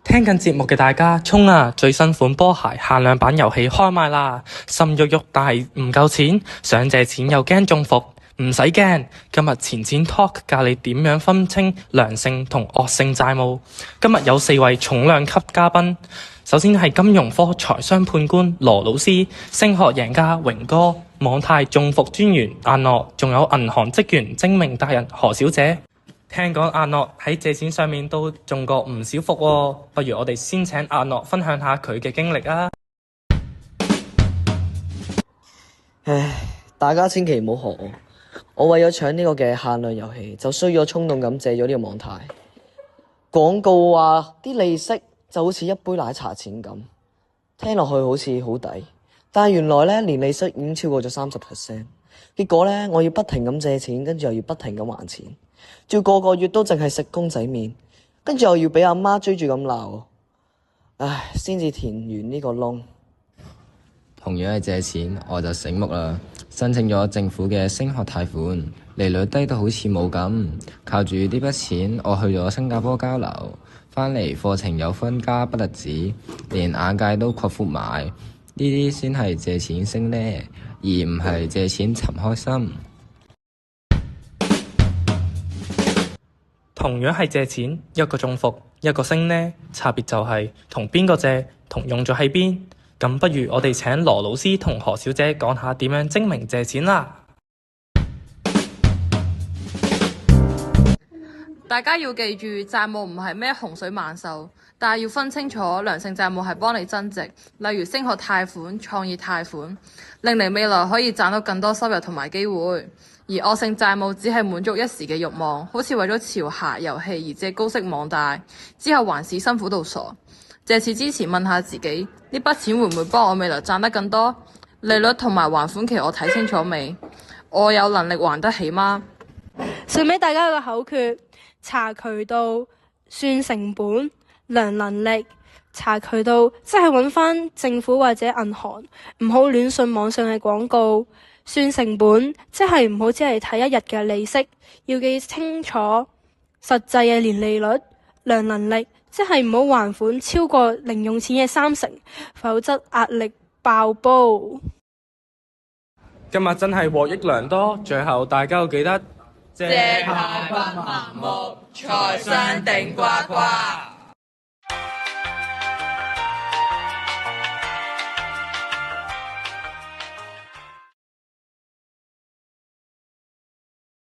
聽緊節目嘅大家，衝啊！最新款波鞋限量版遊戲開賣啦！心郁郁但係唔夠錢，想借錢又驚中伏，唔使驚。今日錢錢 talk 教你點樣分清良性同惡性債務。今日有4位重量級嘉賓，首先係金融科財商判官羅老師、升學贏家榮哥、網貸中伏專員阿諾，仲有銀行職員精明達人何小姐。聽講阿諾喺借錢上面都中過唔少伏喎，不如我哋先請阿諾分享下佢嘅經歷啊！唉，大家千祈唔好學我為咗搶呢個嘅限量遊戲，就需要衝動咁借咗呢個網貸。廣告話啲利息就好似一杯奶茶錢咁，聽落去好似好抵，但係原來咧年利息已經超過咗30%，結果咧我要不停咁借錢，跟住又要不停咁還錢。仲要個個月都淨係食公仔麵，跟住又要俾阿媽追住咁鬧，唉，先至填完呢個窿。同樣係借錢，我就醒目啦，申請咗政府嘅升學貸款，利率低到好似冇咁。靠住呢筆錢，我去咗新加坡交流，返嚟課程有分加不特止，連眼界都擴闊埋。呢啲先係借錢升呢，而唔係借錢尋開心。同樣係借錢，一個中伏，一個升呢，差別就係同邊個借，同用咗喺邊。咁不如我哋請羅老師同何小姐講下點樣精明借錢啦。大家要記住，債務唔係咩洪水猛獸，但係要分清楚，良性債務係幫你增值，例如升學貸款、創業貸款，令你未來可以賺到更多收入同埋機會。而惡性債務只係滿足一時嘅慾望，好似為咗潮鞋遊戲而借高息網貸，之後還是辛苦到傻。借錢之前問下自己，呢筆錢會唔會幫我未來賺得更多？利率同埋還款期我睇清楚未？我有能力還得起嗎？送俾大家一個口訣：查渠道、算成本、量能力。查渠道即係揾返政府或者銀行，唔好亂信網上嘅廣告。算成本即係唔好只係睇一日嘅利息，要記清楚實際嘅年利率。量能力即係唔好還款超過零用錢嘅30%，否則壓力爆煲。今日真係獲益良多，最後大家要記得借貸不盲目，財商頂呱呱。